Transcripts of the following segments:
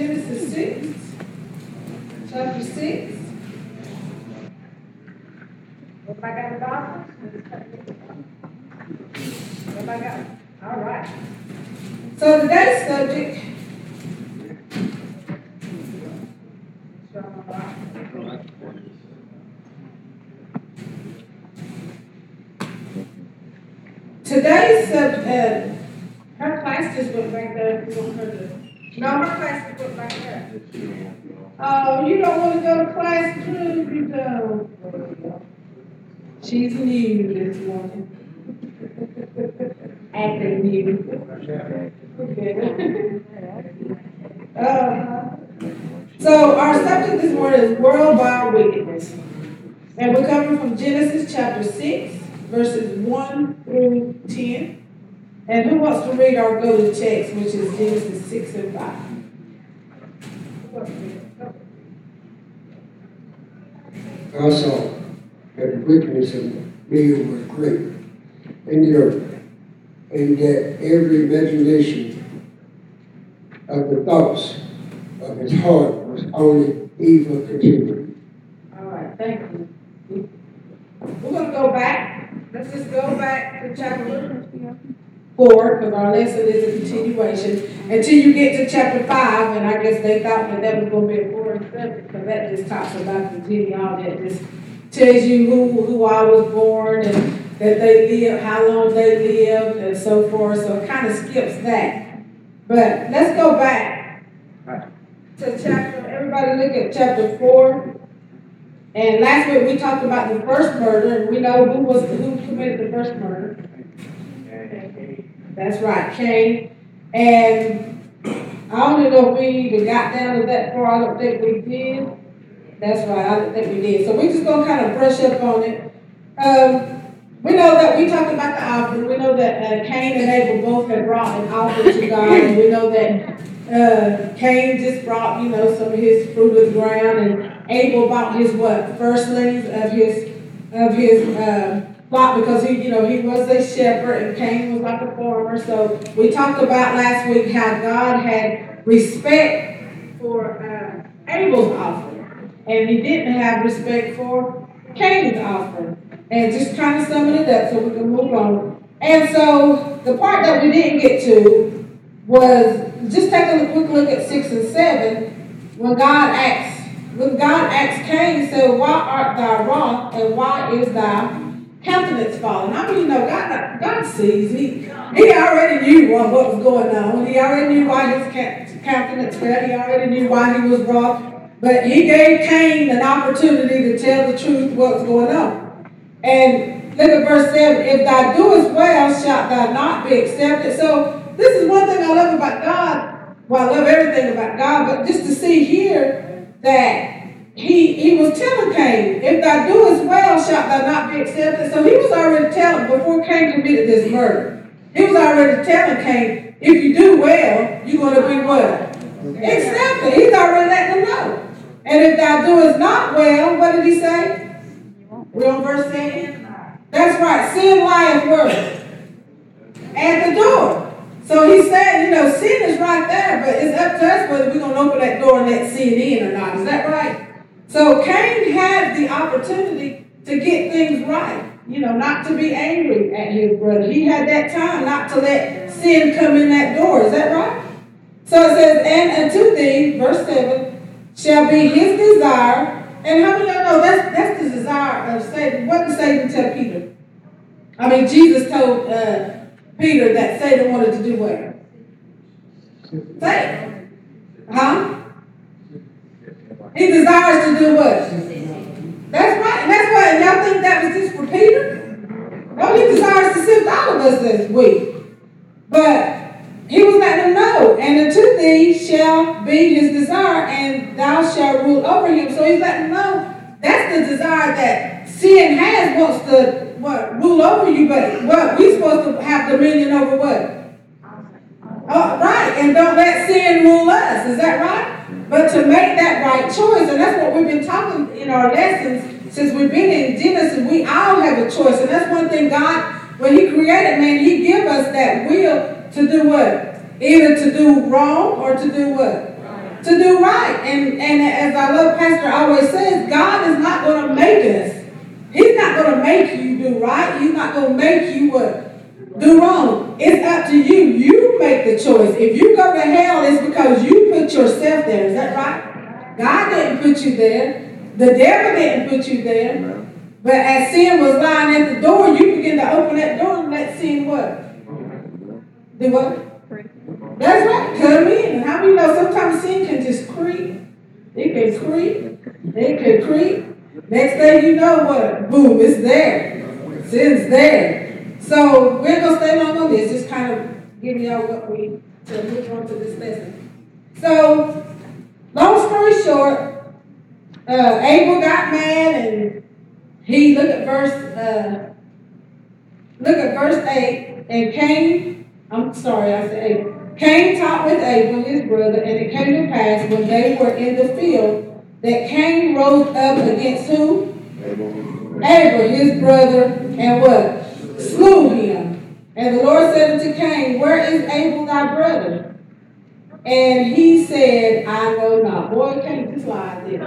Genesis 6, chapter 6. Everybody got a Bible? Everybody got it? All right. So today's subject. Today's subject. Her class just went back there. If you want her to. No, her class just went back there. Oh, you don't want to go to class too? You don't. She's new this morning. Acting new. So our subject this morning is worldwide wickedness. And we're coming from Genesis chapter 6, verses 1 through 10. And who wants to read our go-to text, which is Genesis 6 and 5? I saw that the wickedness of men was great in the earth, and that every imagination of the thoughts of his heart was only evil continually. All right, thank you. We're going to go back. Let's just go back to chapter 4, because our lesson is a continuation, until you get to chapter 5, and I guess they thought that was going to be a boring subject, because that just talks about the genealogy. It just tells you who I was born, and that they lived, how long they lived, and so forth, so it kind of skips that. But let's go back to chapter, everybody look at chapter 4. And last week we talked about the first murder, and we know who committed the first murder. That's right, Cain. And I don't know if we even got down to that far. I don't think we did. That's right, I don't think we did. So we're just going to kind of brush up on it. We know that we talked about the offering. We know that Cain and Abel both had brought an offering to God. And we know that Cain just brought, some of his fruit of the ground. And Abel brought his firstlings of his flock, because he was a shepherd and Cain was like a farmer. So we talked about last week how God had respect for Abel's offering, and he didn't have respect for Cain's offering. And just kind of summing it up so we can move on. And so the part that we didn't get to was just taking a quick look at 6 and 7 when God asks Cain, said, "Why art thou wroth, and why is thy countenance fallen?" I mean, God sees. He already knew what was going on. He already knew why his countenance fell. He already knew why he was wroth. But he gave Cain an opportunity to tell the truth what was going on. And look at verse 7. "If thou doest well, shalt thou not be accepted." So this is one thing I love about God. Well, I love everything about God, but just to see here that he was telling Cain, "If thou doest well, shalt thou not be accepted." So he was already telling, before Cain committed this murder, he was already telling Cain, if you do well, you're going to be what? Accepted. He's already letting him know. And if thou doest not well, what did he say? We're on verse 10. That's right. Sin lieth where? At the door. So he said, sin is right there, but it's up to us whether we're going to open that door and let sin in or not. Is that right? So Cain had the opportunity to get things right. Not to be angry at his brother. He had that time not to let sin come in that door. Is that right? So it says, "And unto thee," verse 7, "shall be his desire." And how many of you know that's the desire of Satan? What did Satan tell Peter? Jesus told Peter that Satan wanted to do what? Satan. Huh? He desires to do what? That's right. And that's why y'all think that was just for Peter? No, he desires to sift all of us this week. But he was letting them know, "And unto thee shall be his desire, and thou shalt rule over him." So he's letting them know that's the desire that sin has, wants to rule over you, but what we supposed to have dominion over what? Oh, right, and don't let sin rule us. Is that right? But to make that right choice, and that's what we've been talking in our lessons since we've been in Genesis. We all have a choice, and that's one thing God, when He created man, He gave us that will to do what? Either to do wrong or to do what? to do right. And as I love Pastor always says, God is not going to make us. He's not going to make you do right. He's not going to make you do wrong. It's up to you. You make the choice. If you go to hell, it's because you put yourself there. Is that right? God didn't put you there. The devil didn't put you there. But as sin was lying at the door, you begin to open that door and let sin what? Do what? That's right. Come in. How do you know sometimes sin can just creep? It can creep. It can creep. Next thing you know what? Boom, it's there. Sin's there. So we're going to stay long on this. Just kind of giving y'all what we to move on to this lesson. So, long story short, Abel got mad and he look at verse 8, and Cain talked with Abel, his brother, and it came to pass when they were in the field that Cain rose up against who? Abel, his brother, and what? Slew him. And the Lord said unto Cain, where is Abel thy brother? And he said, I know not. Boy, Cain just lied there.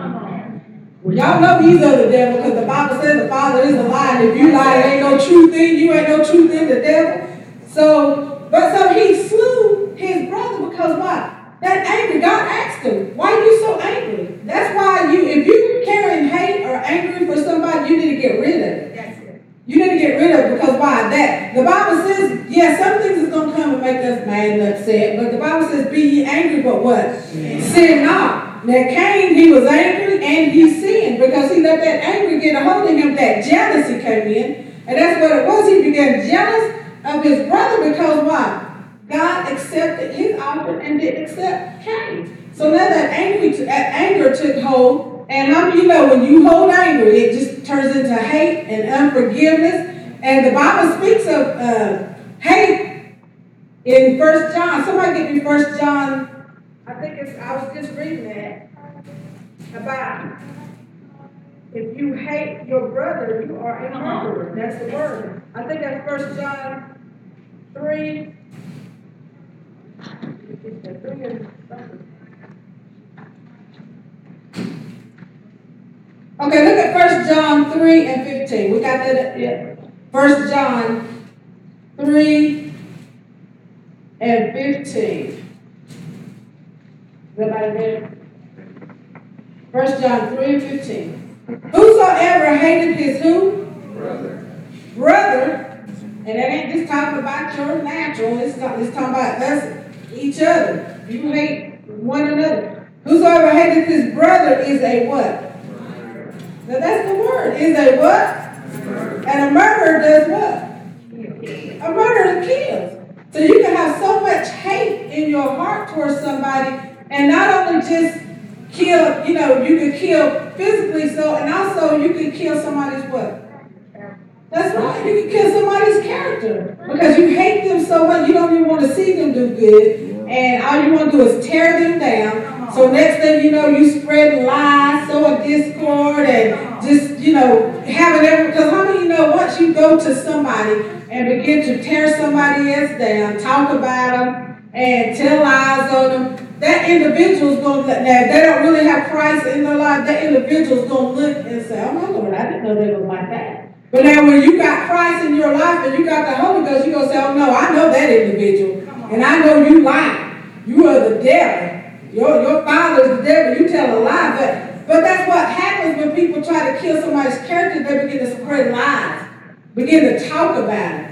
Well, y'all know he's of the devil because the Bible says the father is a lie. And if you lie, there ain't no truth in you, ain't no truth in the devil. So he slew his brother because why? That anger, God asked him, why are you so angry? That's why if you're carrying hate or angry for somebody, you need to get rid of it. That's it. You need to get rid of it because why? That the Bible says, yeah, some things is going to come and make us mad and upset. But the Bible says, be ye angry, but what? Sin not. Now Cain, he was angry and he sinned because he let that anger get a hold of him. That jealousy came in. And that's what it was. He began jealous of his brother because why? God accepted his offering and didn't accept Cain. So now that anger took hold. And how do you know when you hold anger, it just turns into hate and unforgiveness. And the Bible speaks of hate in 1 John. Somebody get me 1 John. I was just reading that about if you hate your brother, you are a murderer. That's the word. I think that's 1 John 3. Okay, look at 1 John 3 and 15. We got that? Yeah. 1 John 3 and 15. Everybody there? 1 John 3 and 15. Whosoever hated his who? Brother. And that ain't just talking about your natural. It's talking about us, each other. You hate one another. Whosoever hated his brother is a what? Now that's the word. Is a what? And a murderer does what? A murderer kills. So you can have so much hate in your heart towards somebody. And not only just kill, you can kill physically, and also you can kill somebody's what? That's right. You can kill somebody's character because you hate them so much you don't even want to see them do good. And all you want to do is tear them down. So next thing you know, you spread lies, sowing discord, and just, having every, because how many once you go to somebody and begin to tear somebody else down, talk about them, and tell lies on them, that individual's going to, now if they don't really have Christ in their life, that individual's going to look and say, oh my Lord, I didn't know they was like that. But now when you got Christ in your life and you got the Holy Ghost, you're going to say, oh no, I know that individual. And I know you lying. You are the devil. Your father's the devil. You tell a lie. But that's what happens when people try to kill somebody's character. They begin to spread lies. Begin to talk about it.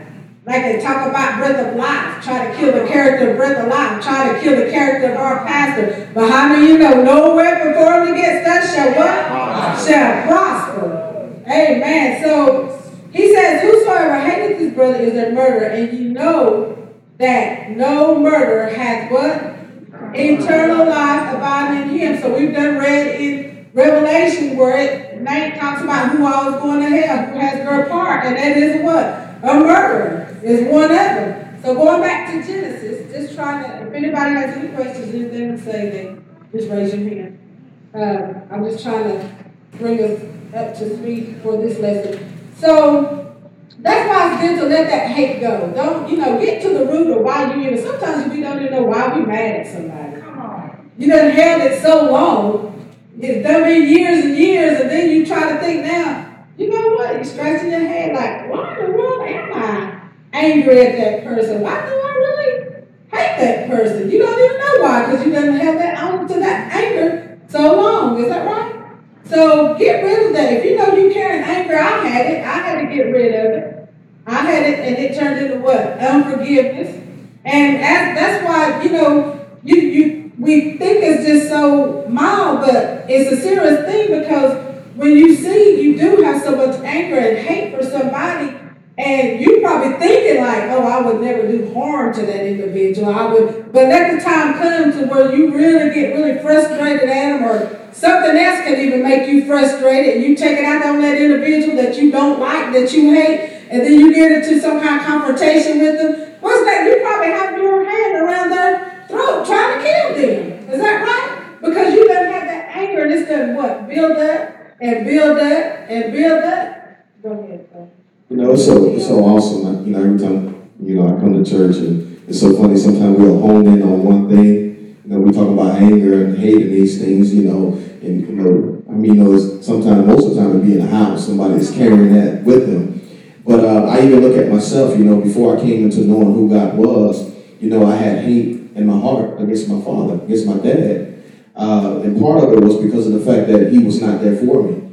Like they talk about breath of life, try to kill the character of breath of life, try to kill the character of our pastor. But how do you know? No weapon formed against us shall what? Shall prosper. Amen. So he says, whosoever hateth his brother is a murderer, and you know that no murderer hath what? Eternal life abiding in him. So we've done read in Revelation where it talks about who all is going to hell, who has their part, and that is what? A murderer is one of them. So going back to Genesis, just trying to, if anybody has any questions, anything to say, then just raise your hand. I'm just trying to bring us up to speed for this lesson. So that's why it's good to let that hate go. Don't, get to the root of why you even, sometimes we don't even know why we're mad at somebody. Come on. You done held it so long. It's done been years and years, and then you try to think now, you know what? You're scratching your head like, why in the world am I angry at that person? Why do I really hate that person? You don't even know why, because you done held that on to that anger so long. Is that right? So get rid of that. If you know you carrying anger, I had it. I had to get rid of it. I had it, and it turned into what? Unforgiveness. And that's why, we think it's just so mild, but it's a serious thing, because when you see you do have so much anger and hate for somebody, and you probably thinking like, oh, I would never do harm to that individual. But let the time come to where you really get really frustrated at them, or something else can even make you frustrated, and you take it out on that individual that you don't like, that you hate, and then you get into some kind of confrontation with them. What's that? You probably have your hand around their throat trying to kill them. Is that right? Because you done have that anger, and it's done what? Build up and build up and build up. Go ahead, bro. It's so awesome. Every time, I come to church, and it's so funny. Sometimes we'll hone in on one thing. We talk about anger and hate and these things, sometimes, most of the time, it'd be in the house. Somebody is carrying that with them. But I even look at myself, before I came into knowing who God was, I had hate in my heart against my father, against my dad. And part of it was because of the fact that he was not there for me.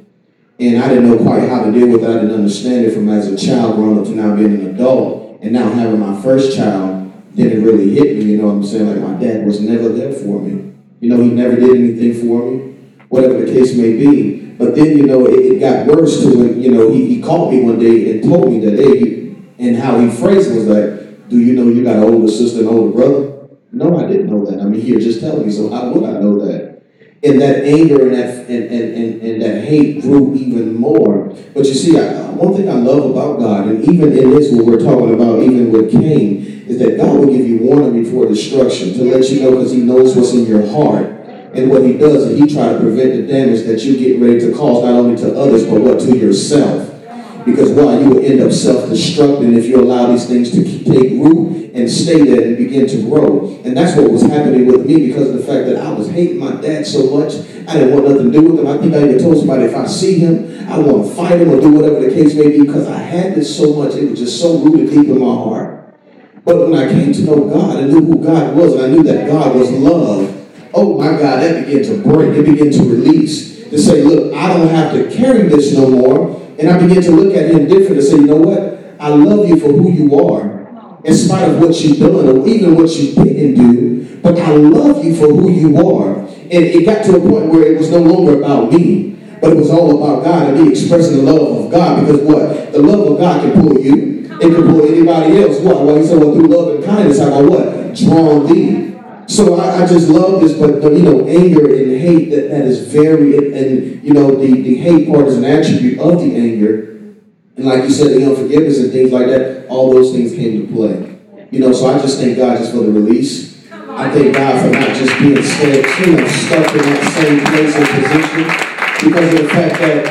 And I didn't know quite how to deal with it. I didn't understand it from as a child growing up to now being an adult. And now having my first child didn't really hit me, Like my dad was never there for me. He never did anything for me, whatever the case may be. But then, it got worse to when, he called me one day and told me that, hey, and how he phrased it was like, do you know you got an older sister and older brother? No, I didn't know that. He had just telling me, so how would I know that? And that anger and that hate grew even more. But you see, one thing I love about God, and even in this, what we're talking about, even with Cain, is that God will give you warning before destruction to let you know, because he knows what's in your heart. And what he does is he tries to prevent the damage that you get ready to cause, not only to others, but what, to yourself. Because why? You will end up self-destructing if you allow these things to take root and stay there and begin to grow. And that's what was happening with me, because of the fact that I was hating my dad so much. I didn't want nothing to do with him. I think I even told somebody, if I see him, I want to fight him or do whatever the case may be, because I had this so much. It was just so rooted deep in my heart. But when I came to know God, I knew who God was, and I knew that God was love. Oh my God, that began to break. It began to release. To say, look, I don't have to carry this no more. And I began to look at him different and say, you know what? I love you for who you are, in spite of what you've done or even what you didn't do. But I love you for who you are. And it got to a point where it was no longer about me, but it was all about God and me expressing the love of God. Because what? The love of God can pull you. It can pull anybody else. What? Well, he said, well, through love and kindness, have I what? Drawn thee. So I just love this, but anger and hate, that is very, and the hate part is an attribute of the anger. And like you said, the unforgiveness and things like that, all those things came to play. So I just thank God just for the release. I thank God for not just being stuck in that same place and position, because of the fact that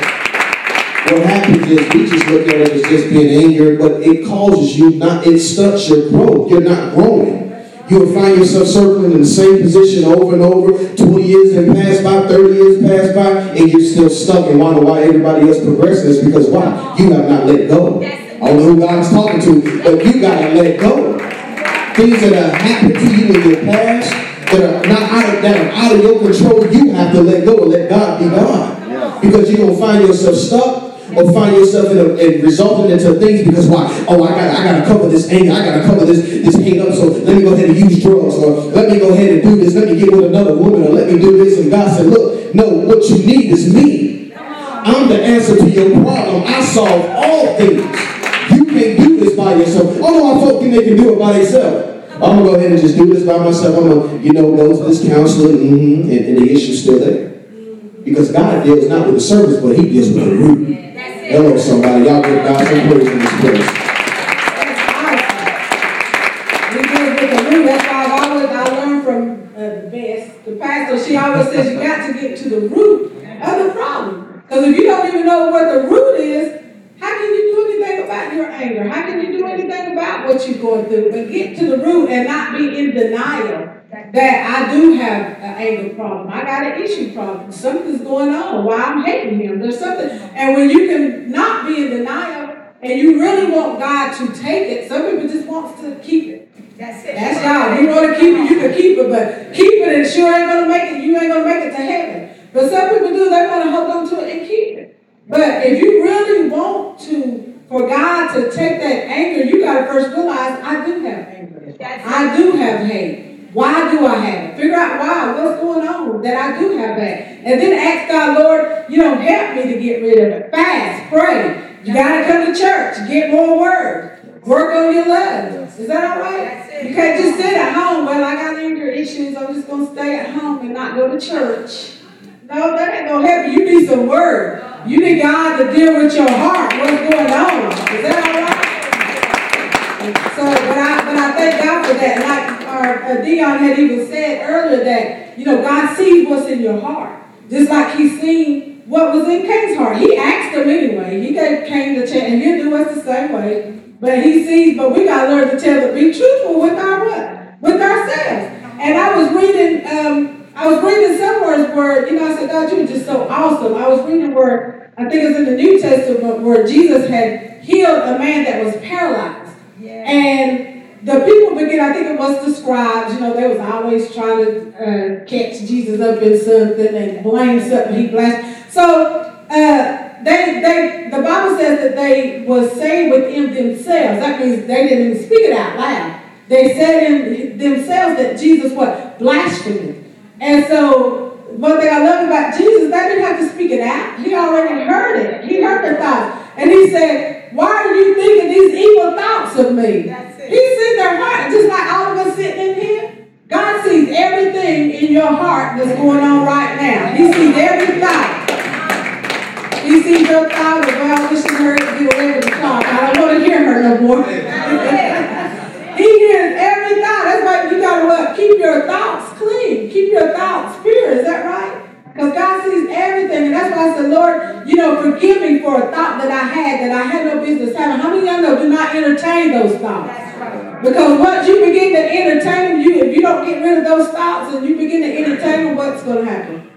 what happens is we just look at it as just being angry, but it causes you it stunts your growth. You're not growing. You'll find yourself circling in the same position over and over. 20 years have passed by, 30 years passed by, and you're still stuck and wonder why everybody else progressing. It's because why? You have not let go. I don't know who God's talking to, but you got to let go. Things that have happened to you in your past that are out of your control, you have to let go and let God be God. Because you're going to find yourself stuck, or find yourself in resulting into things because why? Oh, I gotta cover this anger, I gotta cover this hate up, so let me go ahead and use drugs, or let me go ahead and do this, let me get with another woman, or let me do this. And God said, look, no, what you need is me. I'm the answer to your problem. I solve all things. You can't do this by yourself. Oh no, I folk think they can do it by themselves. I'm gonna go ahead and just do this by myself. I'm gonna, go to this counselor, and the issue's still there. Because God deals not with the surface, but he deals with the root. Hello, somebody. Y'all give God some praise in this place. That's why I learned from the pastor. She always says you got to get to the root of the problem. Because if you don't even know what the root is, how can you do anything about your anger? How can you do anything about what you're going through? But get to the root and not be in denial. that I do have an anger problem. I got an issue problem. Something's going on why I'm hating him. There's something. And when you can not be in denial and you really want God to take it, some people just want to keep it. That's it. That's y'all. You want to keep it, you can keep it, but keep it and sure ain't going to make it, you ain't going to make it to heaven. But some people do, they want to hold on to it and keep it. But if you really want for God to take that anger, you got to first realize, I do have anger. I do have hate. Why do I have it? Figure out why, what's going on that I do have that. And then ask God, Lord, help me to get rid of it. Fast, pray. You got to come to church, get more word. Work on your love. Is that all right? You can't just sit at home. Well, I got anger issues. I'm just going to stay at home and not go to church. No, that ain't going to help you. You need some word. You need God to deal with your heart. What's going on? Is that all right? So, but I thank God for that. Like our Dion had even said earlier that, God sees what's in your heart. Just like He's seen what was in Cain's heart. He asked him anyway. He gave Cain the chance, and He'll do us the same way. But He sees, but we got to learn to be truthful with our what? With ourselves. And I was reading somewhere where, I said, God, you were just so awesome. I was reading where, I think it's in the New Testament, where Jesus had healed a man that was paralyzed. Yeah. And the people I think it was the scribes, they was always trying to catch Jesus up in something and blame something he blasphemed. So, the Bible says that they was saying within themselves. That means they didn't even speak it out loud. They said in themselves that Jesus was blaspheming. And so, one thing I love about Jesus, they didn't have to speak it out. He already heard it. He heard their thoughts. And He said, why are you thinking these evil thoughts of me? He sees their heart, just like all of us sitting in here. God sees everything in your heart that's going on right now. He sees every thought. He sees your thought of, well, I wish you heard to get away with the talk. I don't want to hear her no more. He hears every thought. That's why you got to keep your thoughts clean. Keep your thoughts pure. Is that right? Because God sees everything. And that's why I said, Lord, forgive me for a thought that I had no business having. How many of y'all know do not entertain those thoughts? That's right. Because once you begin to entertain them, if you don't get rid of those thoughts and you begin to entertain them, what's going to happen?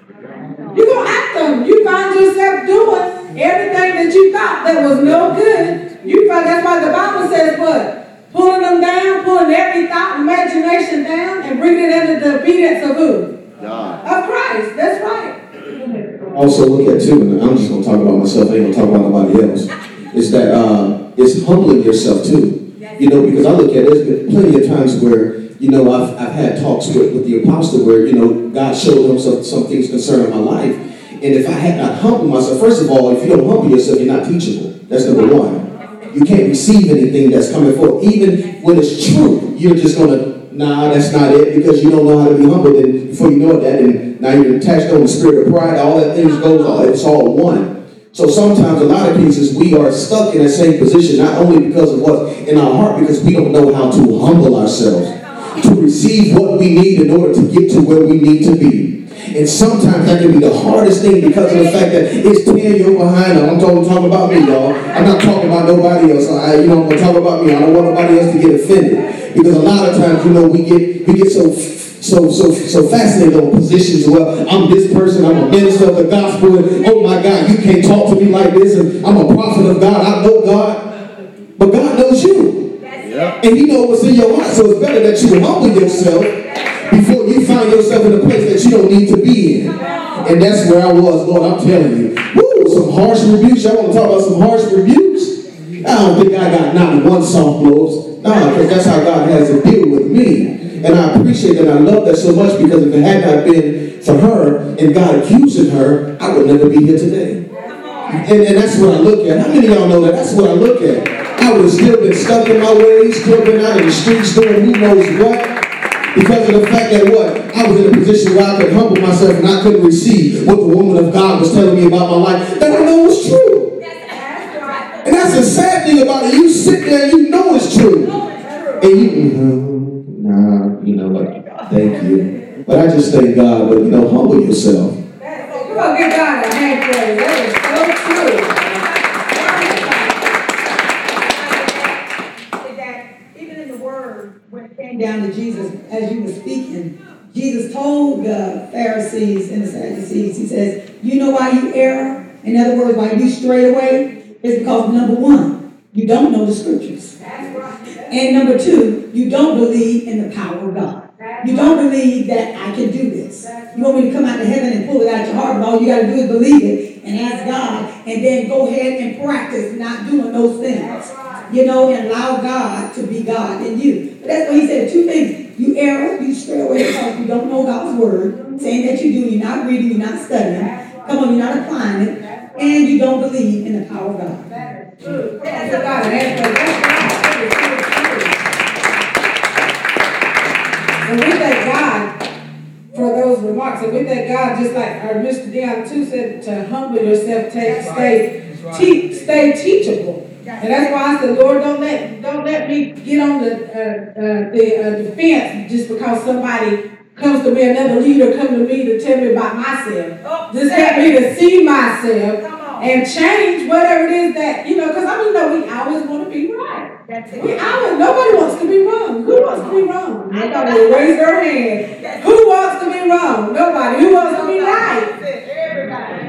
You're going to act on them. You find yourself doing everything that you thought that was no good. That's why the Bible says what? Pulling them down, pulling every thought, imagination down, and bringing it under the obedience of who? God. Of Christ. That's right. Also look at too, and I'm just going to talk about myself, I ain't going to talk about nobody else, is that it's humbling yourself too. Because I look at it, there's been plenty of times where, I've had talks with the Apostile where, God showed him some things concerning my life. And if I had not humbled myself, first of all, if you don't humble yourself, you're not teachable. That's number one. You can't receive anything that's coming forth. Even when it's true, you're just going to, nah, that's not it, because you don't know how to be humbled. And before you know that, and now you're attached on the spirit of pride, all that things goes on. It's all one. So sometimes, a lot of cases, we are stuck in that same position, not only because of what's in our heart, because we don't know how to humble ourselves, to receive what we need in order to get to where we need to be. And sometimes that can be the hardest thing because of the fact that it's tearing you behind. I'm talking about me, y'all. I'm not talking about nobody else. I'm going to talk about me. I don't want nobody else to get offended. Because a lot of times, we get so fascinated on positions. Well, I'm this person. I'm a minister of the gospel. And, oh my God, you can't talk to me like this. And I'm a prophet of God. I know God. But God knows you. And He knows what's in your heart. So it's better that you humble yourself before you find yourself in a place that you don't need to be in. And that's where I was, Lord, I'm telling you. Woo, some harsh rebukes. Y'all want to talk about some harsh rebukes? I don't think I got not one soft blows. No, because that's how God has to deal with me. And I appreciate that. I love that so much, because if it had not been for her and God accusing her, I would never be here today. And that's what I look at. How many of y'all know that? That's what I look at. I would have still been stuck in my ways, still been out in the streets doing who knows what. Because of the fact that I was in a position where I could humble myself and I couldn't receive what the woman of God was telling me about my life that I know was true. And that's the sad thing about it. You sit there and you know it's true. And thank you. But I just thank God, but humble yourself. Come on, give God a hand praise. That is so true. That even in the Word, when it came down to Jesus, as you were speaking, Jesus told the Pharisees and the Sadducees, he says, you know why you err? In other words, why you stray away? It's because, number one, you don't know the scriptures. And number two, you don't believe in the power of God. You don't believe that I can do this. You want me to come out to heaven and pull it out your heart, but all you got to do is believe it and ask God, and then go ahead and practice not doing those things. And allow God to be God in you. But that's what he said, two things. You err, you stray away because you don't know God's word, saying that you do, you're not reading, you're not studying. Come on, you're not applying it, and you don't believe in the power of God. That's right. And we thank God for those remarks. And we thank God, just like our Mr. Dion too said, to humble yourself, stay teachable. And that's why I said, Lord, don't let me get on the defense just because somebody comes to me, another leader comes to me to tell me about myself. Just help me to see myself and change whatever it is that, because we always want to be right. Nobody wants to be wrong. Who wants to be wrong? Nobody will raise their hand. Who wants to be wrong? Nobody. Who wants to be right?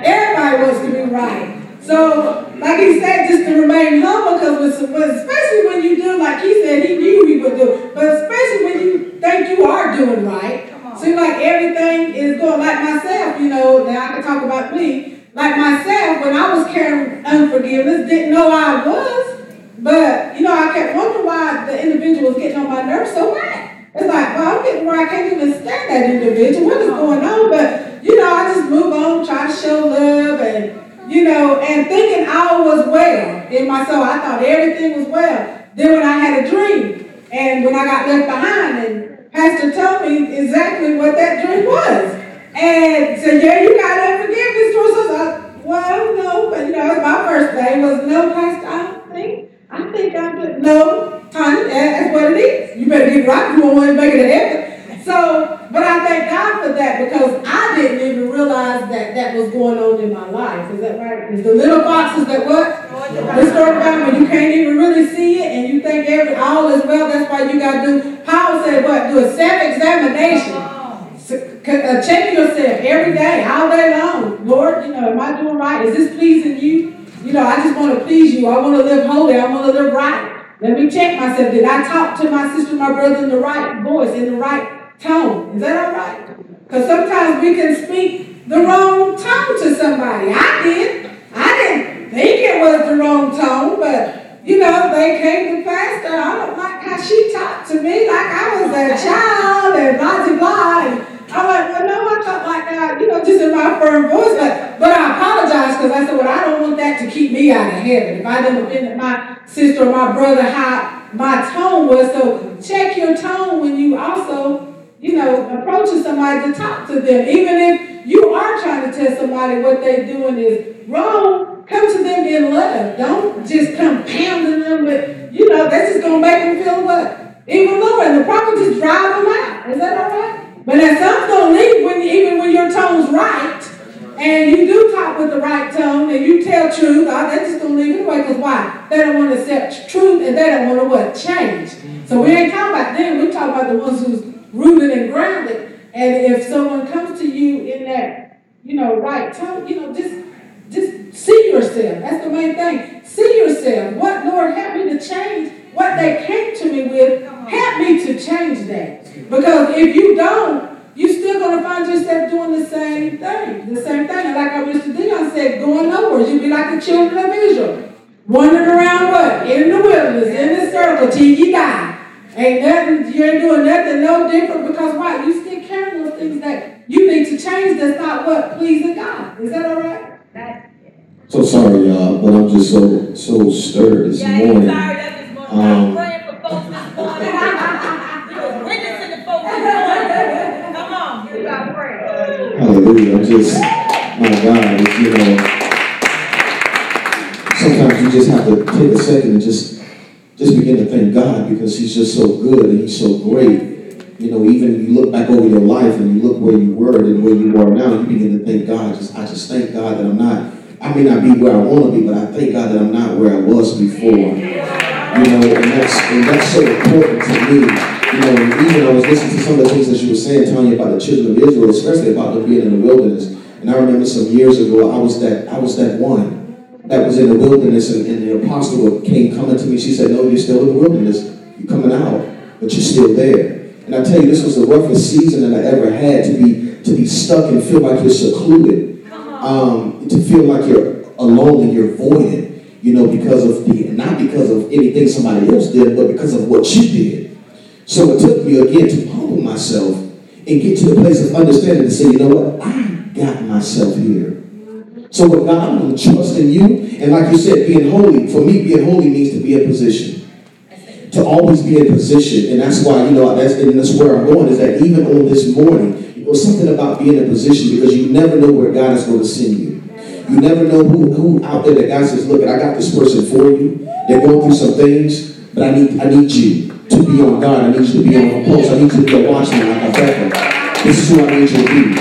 Everybody wants to be right. So, like he said, just to remain humble, because especially when you do, like he said, he knew he would do, but especially when you think you are doing right, seems like everything is going, like myself, now I can talk about me. Like myself, when I was carrying unforgiveness, didn't know I was, but, I kept wondering why the individual was getting on my nerves so bad. It's like, well, I'm getting where I can't even stand that individual. What is going on? But, I just move on, try to show love, and, and thinking all was well in my soul. I thought everything was well. Then when I had a dream, and when I got left behind, and Pastor told me exactly what that dream was. And said, yeah, you got unforgiveness towards us. Well, no, but my first day was, no, Pastor, I think I'm good. No, honey, that's what it is. You better get right. You won't want to make it to heaven. So, but I thank God for that, because I didn't even realize that was going on in my life. Is that right? Is the little boxes that what? The story about when you can't even really see it and you think all is well. That's why you got to do, Paul said what? Do a self-examination. Check yourself every day, all day long. Lord, am I doing right? Is this pleasing you? I just want to please you. I want to live holy. I want to live right. Let me check myself. Did I talk to my sister, my brother in the right voice, in the right tone? Is that all right? Because sometimes we can speak the wrong tone to somebody. I did. I didn't think it was the wrong tone, but they came to Pastor. I don't like how she talked to me like I was a child and blah, blah, blah. I'm like, well, no, I talk like that, just in my firm voice. But I apologize, because I said, well, I don't want that to keep me out of heaven. If I didn't offend my sister or my brother, how my tone was. So check your tone when you also, approaching somebody to talk to them. Even if you are trying to tell somebody what they're doing is wrong, come to them in love. Don't just come pounding them with, that's just going to make them feel what? Even lower. And the problem just drive them out. Is that all right? But that some's going to leave even when your tone's right, and you do talk with the right tone, and you tell truth, they're just going to leave it away. Because why? They don't want to accept truth, and they don't want to what? Change. So we ain't talking about them. We're talking about the ones who's rooted and grounded. And if someone comes to you in that, right tone, just see yourself. That's the main thing. See yourself. What, Lord, help me to change what they came to me with. Help me to change that. Because if you don't, you're still going to find yourself doing the same thing. The same thing. And like our Mr. Dion said, going nowhere. You'll be like the children of Israel. Wandering around what? In the wilderness, in the circle, till you die. Ain't nothing, you ain't doing nothing no different, because why? You still carrying those things that you need to change that's not what? Pleasing God. Is that all right? So sorry, y'all, but I'm just so stirred this morning. Yeah, you fired up this morning. I'm praying for folks this morning. You was witnessing the folks this morning. Come on, you got to pray. Hallelujah. My God, sometimes you just have to take a second and just begin to thank God, because he's just so good and he's so great. Even you look back over your life and you look where you were and where you are now, you begin to thank God. I just thank God that I may not be where I want to be, but I thank God that I'm not where I was before. And that's so important to me. You know, even I was listening to some of the things that you were saying, telling you about the children of Israel, especially about them being in the wilderness. And I remember some years ago, I was that one that was in the wilderness, and the apostle came coming to me. She said, "No, you're still in the wilderness. You're coming out, but you're still there." And I tell you, this was the roughest season that I ever had, to be stuck and feel like you're secluded, to feel like you're alone and you're voided. You know, not because of anything somebody else did, but because of what you did. So it took me again to humble myself and get to the place of understanding to say, you know what, I got myself here. So with God, I'm going to trust in you. And like you said, being holy, for me, being holy means to be in position. To always be in position. And that's why, you know, that's where I'm going, is that even on this morning, you know, something about being in position, because you never know where God is going to send you. You never know who out there that God says, look, I got this person for you. They're going through some things, but I need you to be on God. I need you to be on post. I need you to be a watchman like a veteran. This is who I need you to be.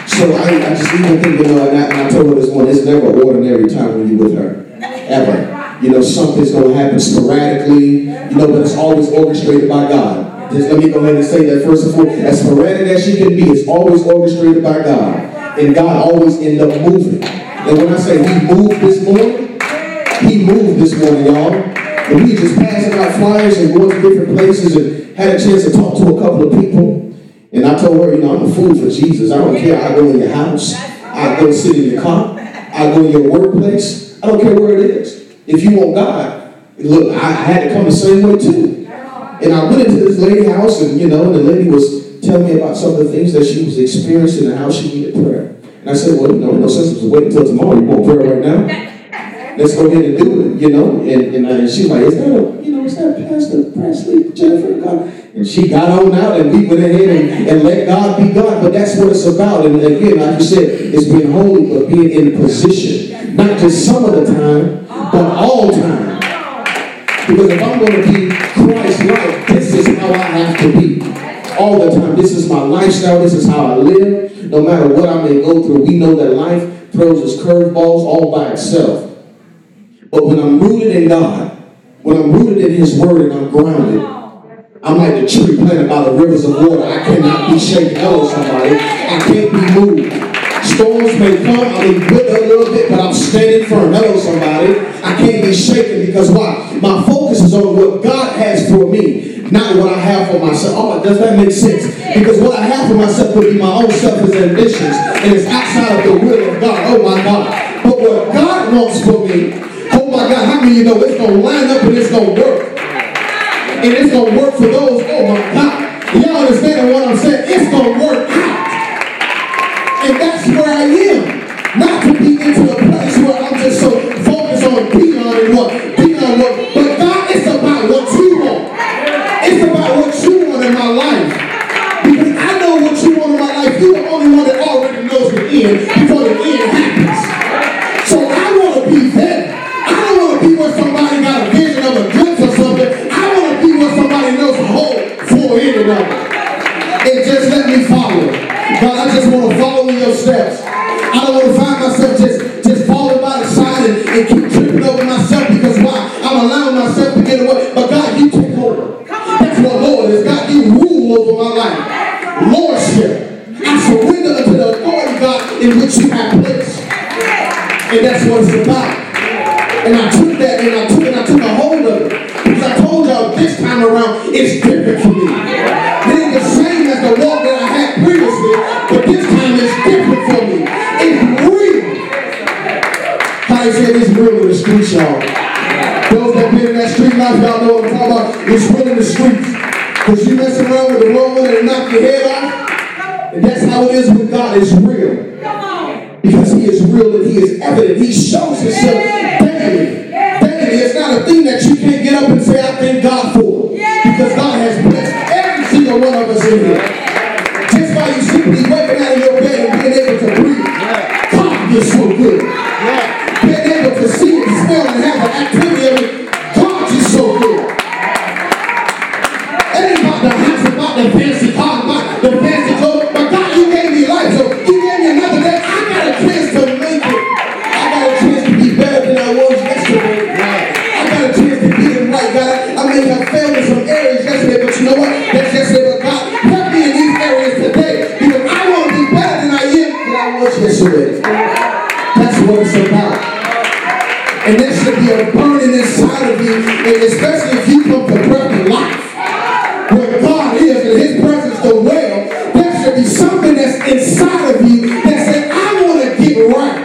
So I just even think, you know, and I told her this morning, it's never ordinary time when you're with her. Ever. You know, something's going to happen sporadically, you know, but it's always orchestrated by God. Just let me go ahead and say that first and foremost. As sporadic as she can be, it's always orchestrated by God. And God always ends up moving. And when I say he moved this morning, y'all. And we just passing out flyers and going to different places and had a chance to talk to a couple of people. And I told her, you know, I'm a fool for Jesus. I don't care. I go in your house. I go sit in your car. I go in your workplace. I don't care where it is. If you want God, look, I had to come the same way too. And I went into this lady's house, and you know, and the lady was telling me about some of the things that she was experiencing and how she needed prayer. And I said, well, you know, no sense of waiting until tomorrow. You want prayer right now? Let's go ahead and do it, you know. And she was like, is that Pastor Pressley, Jennifer? God? And she got on out, and we went ahead and let God be God. But that's what it's about. And again, like you said, it's being holy, but being in position. Not just some of the time, but all time. Because if I'm going to be Christ-like, this is how I have to be. All the time. This is my lifestyle. This is how I live. No matter what I may go through, we know that life throws us curveballs all by itself. But when I'm rooted in God, when I'm rooted in his word and I'm grounded, I'm like the tree planted by the rivers of water. I cannot be shaken. Hello, somebody. I can't be moved. Storms may come, I may wither a little bit, but I'm standing firm. Hello, somebody. I can't be shaken because why? My focus is on what God has for me, not what I have for myself. Oh, does that make sense? Because what I have for myself would be my own selfish ambitions, and it's outside of the will of God. Oh, my God. But what God wants for me, oh, my God, how many of you know it's going to line up and it's going to work? And it's going to work for those, oh, my God. Y'all understand what I'm saying? It's going to work out. And that's where I am. Not to be into a place where I'm just so focused on being on what. But God, it's about what you want. It's about what you want in my life. Because I know what you want in my life. You're the only one that already knows the end before the end happens. So I want to be there. I don't want to be where somebody got a vision of a glimpse or something. I want to be where somebody knows the whole for it and of it. And just let me follow. God, I just want to follow in your steps. I don't want to find myself just falling by the side and keep tripping over myself because why? I'm allowing myself to get away. But God, you take over. That's what Lord is. God, you rule over my life. Lordship. I surrender unto the authority, God, in which you have placed. And that's what it's about. And I took that and I took a hold of it. Because I told y'all this time around, it's different for me. It ain't the same as the walk that I had previously, but this time it's different for me. It's real. How they say it's real in the streets, y'all. Those that been in that street life, y'all know what I'm talking about. It's real in the streets. Because you messing around with the wrong one and knock your head off. And that's how it is with God. It's real. Because he is real and he is evident. He shows himself daily. It's not a thing that you can't get up and say, I thank God for. Because God has blessed every single one of us in here. Just by you simply waking out of your bed and being able to breathe. God, you're so good. Being able to see and smell and have an activity of it. God, you're so good. It ain't about the house, about the fancy car, about the fancy clothes. But God, you gave me life. So you gave me another day. I got a chance to make it. I got a chance to be better than I was yesterday. I got a chance to get it right, God. I may have failed in some areas yesterday, but you know what? That's And there should be a burning inside of you, and especially if you come to breath of life, where God is and His presence dwells, there should be something that's inside of you that says, I want to get right.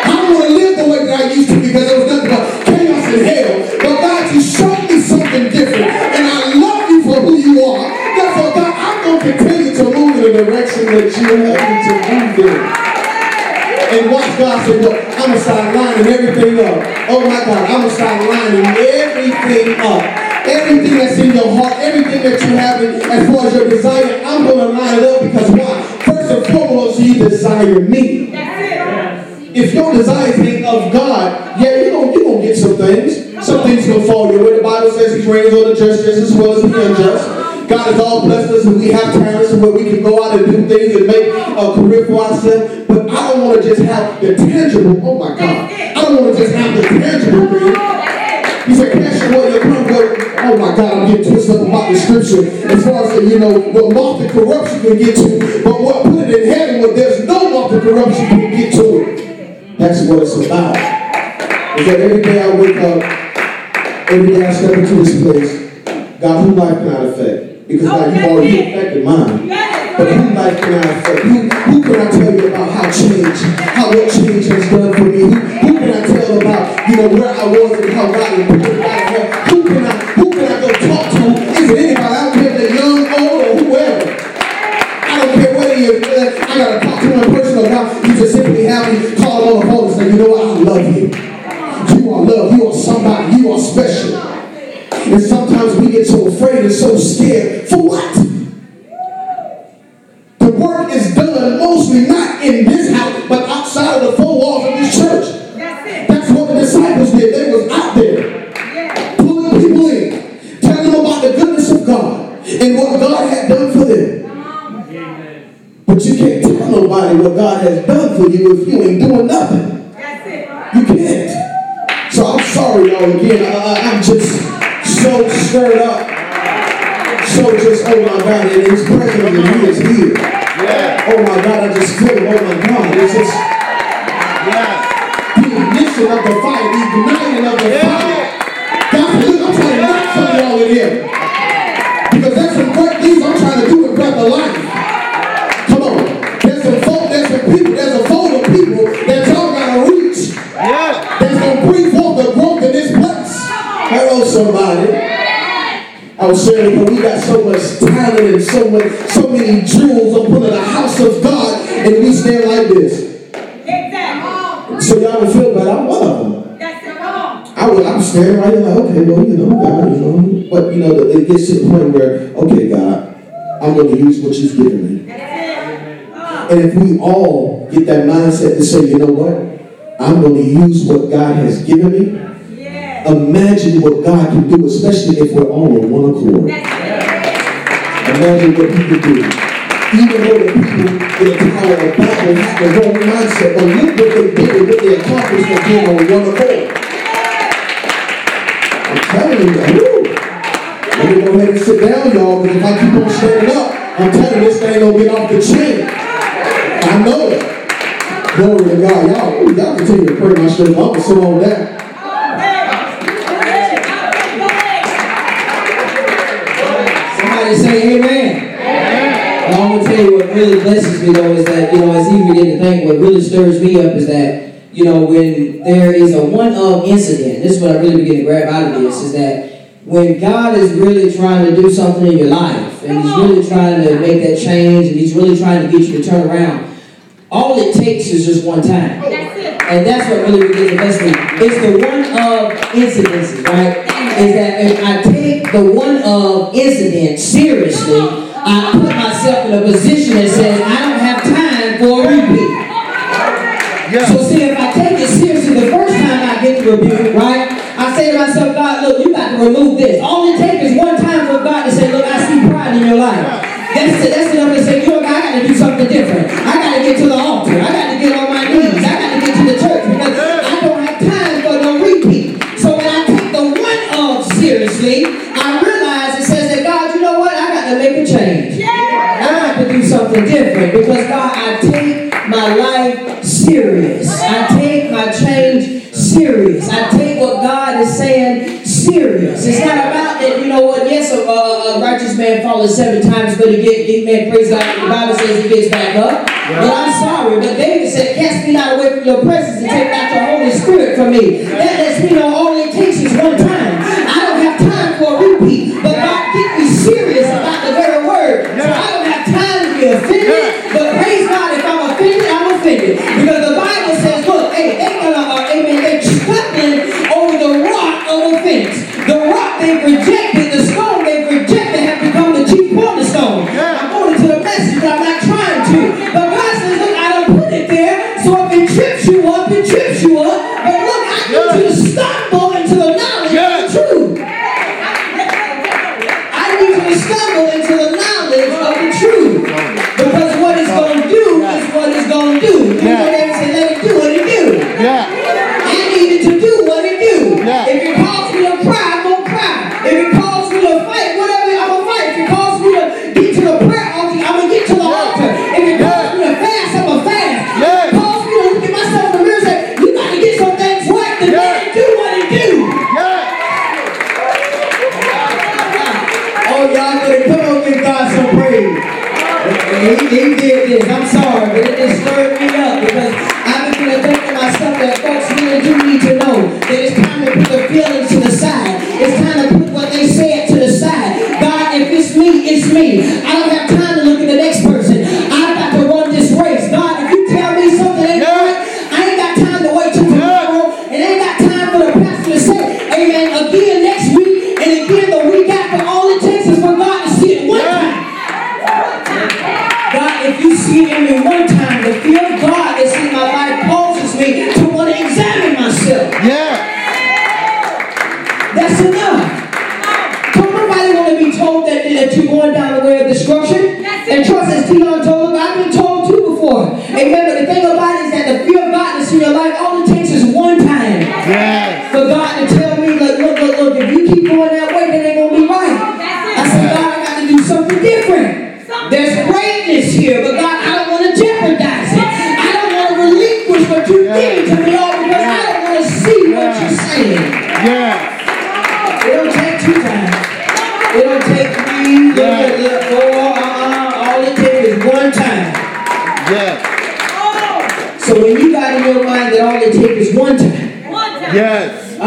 I don't want to live the way that I used to because there was nothing but chaos and hell. But God, you showed me something different, and I love you for who you are. Therefore, God, I'm going to continue to move in the direction that you have me to move in. And watch God say, look, I'm going to start lining everything up. Oh my God, I'm going to start lining everything up. Everything that's in your heart, everything that you have as far as your desire, I'm going to line it up because why? First and foremost, you desire me. If your desires ain't of God, yeah, you're going to get some things. Some things going to fall your way. The Bible says He reigns on the just as well as the unjust. God has all blessed us and we have talents where we can go out and do things and make a career for ourselves. But I don't want to just have the tangible. Oh my God. I don't want to just have the tangible thing. He said, Pastor, what you're coming with. Oh my God, I'm getting twisted up about the scripture. As far as, what moth and corruption can get to. But what put it in heaven where there's no moth and corruption can get to it. That's what it's about. Is that every day I wake up, every day I step into this place, God, whose life can I affect? Because God, you've already affected mine. But whose life can I affect? Who can I tell you about what change has done for me? Who can I tell about, where I was and how God has put me out here? Who can I go talk to? Is it anybody out there that young, old, or whoever? I don't care whether I gotta talk to one person or not. You just simply have me call on the phone and say, you know what, I love you. You are loved, you are somebody, you are special. And sometimes we get so afraid and so scared. For what? The work is done mostly not in this house, but outside of the four walls of this church. That's what the disciples did. They was out there, pulling people in, telling them about the goodness of God and what God had done for them. But you can't tell nobody what God has done for you if you ain't doing nothing. You can't. So I'm sorry, y'all, again. I'm just so stirred up. So just, oh my God, and His presence and He is here. Yeah. Oh my God, I just feel it. Oh my God, it's just the ignition of the fire, the igniting of the fire. God, look, I'm trying to knock some of y'all in here. Because there's some great things I'm trying to do with breath of life. Come on. There's some folk, there's some people, there's a fold of people that y'all gotta reach. That's gonna bring forth the growth in this place. Hello, somebody. I was saying, we got so much talent and so many jewels up under the house of God, and we stand like this. So y'all don't feel bad. I'm one of them. I'm standing right there like, okay, well, God, But, it gets to the point where, okay, God, I'm going to use what you've given me. And if we all get that mindset to say, you know what? I'm going to use what God has given me. Imagine what God can do, especially if we're all on one accord. Imagine what He can do. Even though the people in the Tower of Babel have the wrong mindset, but look what they did and what they accomplished by being on one accord. I'm telling you, let me go ahead and sit down, y'all, because if I keep on standing up, I'm telling you, this thing don't get off the chain. I know it. Glory to God. Y'all continue to pray my strength. I'm going to sit on that. Say amen. I'm going to tell you what really blesses me though is that, as you begin to think, what really stirs me up is that, when there is a one-of incident, this is what I really begin to grab out of this, is that when God is really trying to do something in your life, and He's really trying to make that change, and He's really trying to get you to turn around, all it takes is just one time. And that's what really begins to bless me. It's the one-of incidences, right? Is that if I take the one-of incident seriously, I put myself in a position that says I don't have time for a repeat. So see, if I take it seriously the first time I get the rebuke, right? I say to myself, God, look, you got to remove this. All it takes is one time for God to say, look, I see pride in your life. That's enough to say, God, I got to do something different. I got to get to the altar. I got to get on my knees. I got to get to the church because I don't have time for no repeat. So when I take the one-of seriously, I realize it says that, God, you know what? I got to make a change. I got to do something different because, God, I take my life serious. I take my change serious. serious. I take what God is saying serious. It's not about that, you know what, yes, a righteous man falls 7 times, but man, praise God, the Bible says he gets back up. But I'm sorry, but David said, cast me not away from your presence and take not your Holy Spirit from me. That lets me know all it takes is one time. I don't have time for a repeat, but God get me serious about the very word. So I don't have time to be offended, but praise God, if I'm offended, I'm offended. Because the Bible says, look, hey, they're stumbling over the rock of offense. The rock they've rejected, the stone they've rejected have become the chief cornerstone. I'm going to the message, but I'm not trying to. But God says, look, I don't put it there, so if it trips you up, it trips you up. But look, I need you to stumble into the knowledge of the truth. I need you to stumble into the knowledge of the truth. Because what it's going to do is what it's going to do. You know they say, let it do what it do. I need it to do what it do. If it calls me to cry, I'm going to cry. If it calls me to fight, whatever, I'm going to fight. If it calls me to get to the prayer altar, I'm going to get to the altar. If it calls me to fast, I'm going to fast. If it calls me to look at myself in the mirror and say, you got to get some things right, then let it do what it do. Oh, y'all better come on, give God some praise. He did this. I'm sorry, but it just stirred me up because I've been going to think to myself that folks really do need to know that it's time to put the feelings to the side. It's time to put what they said to the side. God, if it's me, it's me. I don't have time to look at the next person. I've got to run this race. God, if you tell me something ain't right, I ain't got time to wait till tomorrow. And ain't got time for the pastor to say, amen, again next week and again the week after. All it takes is for God to see it one time. God, if you see it in me one time, the fear of God that's in my life causes me to want to examine myself. That's enough. Don't nobody want to be told that you're going down the way of destruction. And trust, as Tion told, I've been told too before. Amen. But the thing about it is that the fear of God that's in your life, all it takes is one time for God to tell me, like, look, if you keep going that way, then it ain't going to be right. I said, God, I got to do something different. There's greatness here, but God, I don't want to jeopardize it. I don't want to relinquish what you're giving to me all because I don't want to see what you're saying. It don't take 2 times. It don't take 3, look, 4, all it takes is 1 time. So when you got in your mind that all it takes is 1 time. I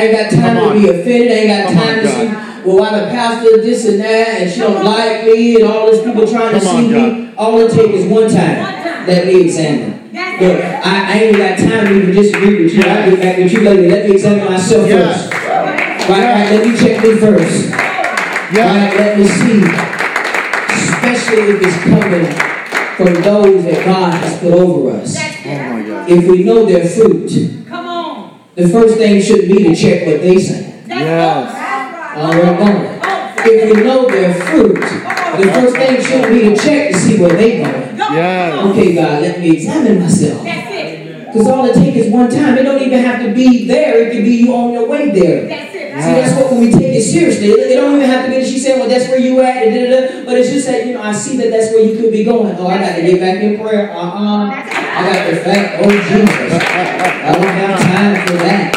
ain't got time to be offended. I ain't got time to see, well, why the pastor this and that, and she don't like me, and all these people trying to see me. All it takes is 1 time. Let me examine. Look, I ain't got time to even disagree with you. I'll get back with you later. Let me examine myself first. Right, let me check me first. Right, let me see. Especially if it's coming from those that God has put over us. If we know their fruit, the first thing should be to check what they say. If we know their fruit, the first thing should be to check to see where they going. Okay, God, let me examine myself. Because all it takes is 1 time. It don't even have to be there. It could be you on your way there. See, that's what when we take it seriously. It don't even have to be that she said, well, that's where you at. But it's just that, I see that that's where you could be going. Oh, I got to get back in prayer. I got to fact. Oh, Jesus. I don't have time for that.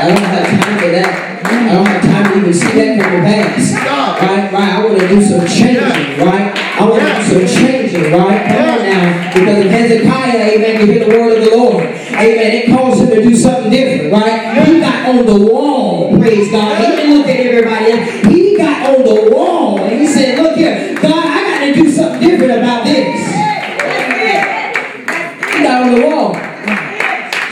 I don't have time for that. I don't have time to even see that from the past. Right? I want to do some changing, right? I want to do some changing, right? Come on now. Because if Hezekiah, amen, can hear the word of the Lord, amen, it calls him to do something different, right? He got on the wall, praise God. He didn't look at everybody else. He got on the wall and he said, look here, God, I got to do something different about this. He got on the wall.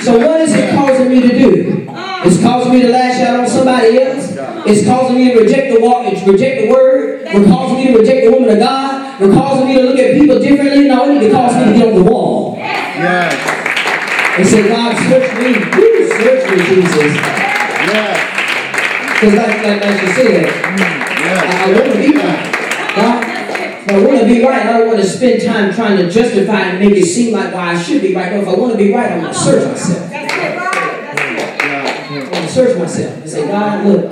So what is it causing me to do? It's causing me to lash out on somebody else. It's causing me to reject the word. It's causing me to reject the woman of God. It's causing me to look at people differently. No, it need to cause me to get on the wall. And say, God, search me. Search me, Jesus. Because like you said, I want to be right. I want to be right. I don't want to spend time trying to justify and make it seem like why I should be right. No, if I want to be right, I'm going to search myself. I'm going to search myself and say, God, look,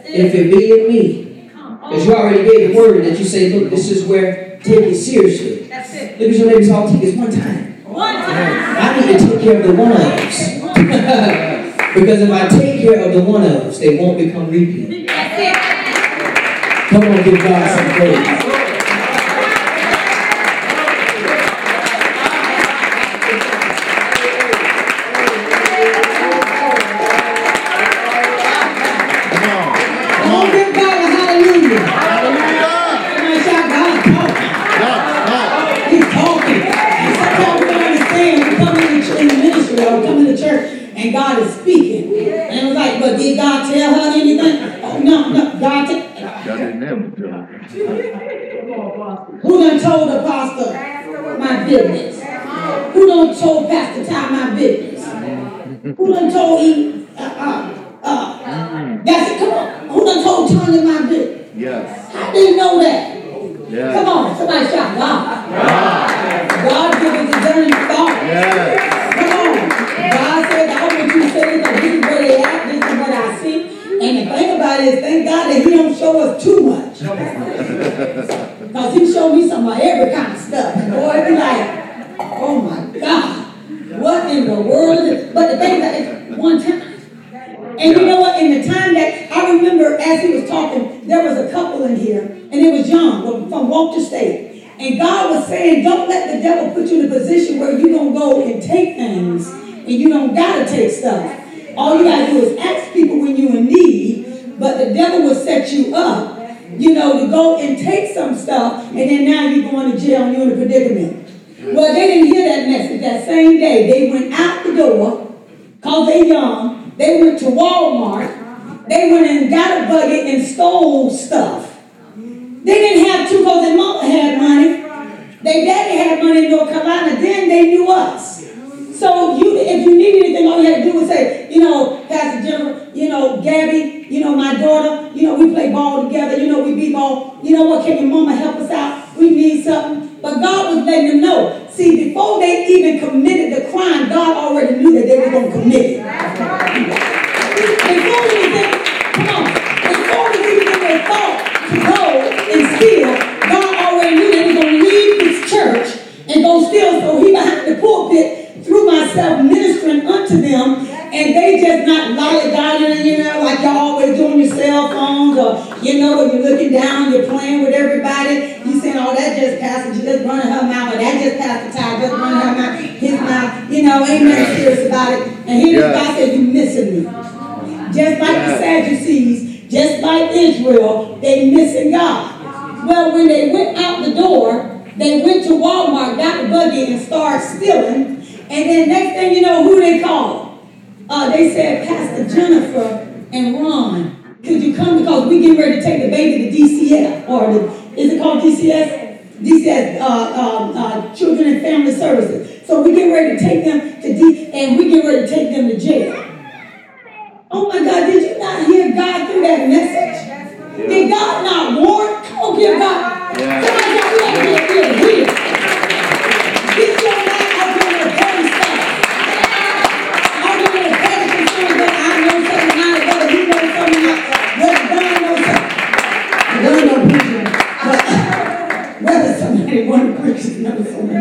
if it be in me, because you already gave the word that you say, look, this is where, take it seriously. Look at your neighbor's all take it 1 time. I need to take care of the ones. Because if I take care of the one-ups, they won't become repeat. Come on, give God some praise. And God is speaking. And it was like, but did God tell her anything? Oh, no, God didn't never tell her. Who done told the pastor my business? Who done told Pastor Ty my business? Who done told him, that's it, come on. Who done told Tony my business? Yes. How do you know that? Yes. Come on, somebody shout God. God give us discerning thought. Yes. Come on. God said, I want you to say that this is where they at, this is what I see. And the thing about it is, thank God that he don't show us too much. Because he showed me some of every kind of stuff. And boy, it be like, oh my God, what in the world is it? But the thing that it's one time. And you know what, in the time that, I remember as he was talking, there was a couple in here, and it was young, from Walter State. And God was saying, don't let the devil put you in a position where you don't go and take things, and you don't gotta take stuff. All you gotta do is ask people when you're in need, but the devil will set you up, you know, to go and take some stuff, and then now you're going to jail and you're in a predicament. Well, they didn't hear that message that same day. They went out the door, because they young. They went to Walmart. They went and got a bucket and stole stuff. They didn't have to because their mama had money. Their daddy had money in North Carolina. Then they knew us. So if you need anything, all you had to do was say, you know, Pastor Jennifer, you know, Gabby, you know, my daughter, you know, we play ball together. You know, we beat ball. You know what? Can your mama help us out? We need something. But God was letting them know. See, before they even committed the crime, God already knew that they were going to commit it. Before we even they thought to go and steal, God already knew they were going to leave his church and go steal. So he behind the pulpit through myself ministering unto them, and they just not lollygagging, you know, like y'all always doing your cell phones, or you know, when you're looking down, you're playing with everybody. You saying, oh, that just Pastor, she just running her mouth, or that just Pastor Ty, just running her mouth, his mouth, you know, ain't nothing serious about it. And here God said, you missing me. Just like the Sadducees, just like Israel, they missing God. Well, when they went out the door, they went to Walmart, got the buggy, and started stealing. And then next thing you know, who they called? They said, Pastor Jennifer and Ron, could you come? Because we getting ready to take the baby to DCF, or is it called DCS? DCS, Children and Family Services. So we get ready to take them to and we get ready to take them to jail. Oh my God, did you not hear God through that message? Yeah. Did God not warn? Come on, give God. Yeah. Somebody got to get here. Get your mind out there with a petty stuff. I'm doing a petty concern, but I know something out of it. He knows something out. Whether God knows something. God knows preaching. But whether somebody want to preach knows something.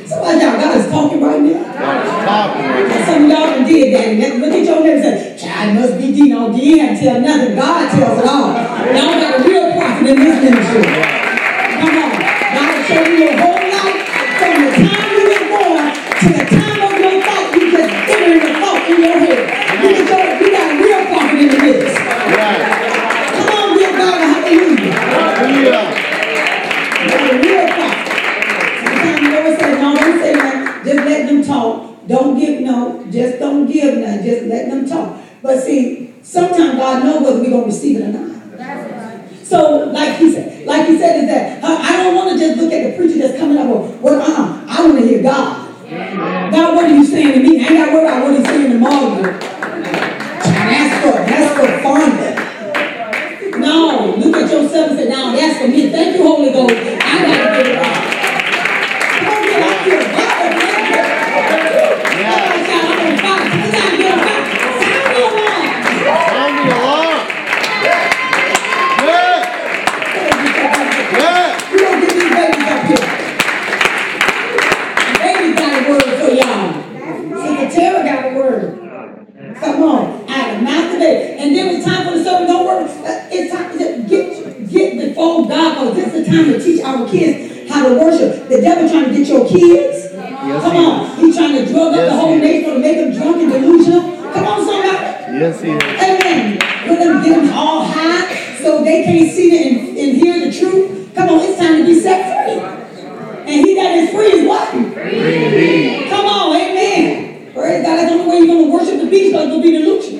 Somebody y'all, God is talking right now. God is talking right now. Some of y'all done did that. Look at your neighbor and say, child must be D. No, D ain't tell nothing. God tells it all. Y'all got a real prophet in this ministry. Come on. God will show you your whole life from the time you were born to the time of your thought. You just entering the thought in your head. You got a real prophet in the midst. Come on, give God a hallelujah. Hallelujah. You got a real prophet. Sometimes you always say, no, don't say that. Just let them talk. Don't give no, just don't give none, just let them talk. But see, sometimes God knows whether we're going to receive it or not. So, like he said is that I don't want to just look at the preacher that's coming up with, I want to hear God. God, what are you saying to me? I ain't got to worry about what he's saying to Margaret. That's for fun. No, look at yourself and say, no, that's for me. Thank you, Holy Ghost. I got to get it right. Come on, get out here. time to teach our kids how to worship. The devil trying to get your kids. Come on. He's trying to drug up the whole nation to make them drunk and delusional. Come on, somebody. Yes, he is. Amen. Get them all high so they can't see it and hear the truth. Come on, it's time to be set free. And he that is free is what? Free indeed. Come on, amen. Praise God. That's the only way you're going to worship the beast, because you'll be delusional.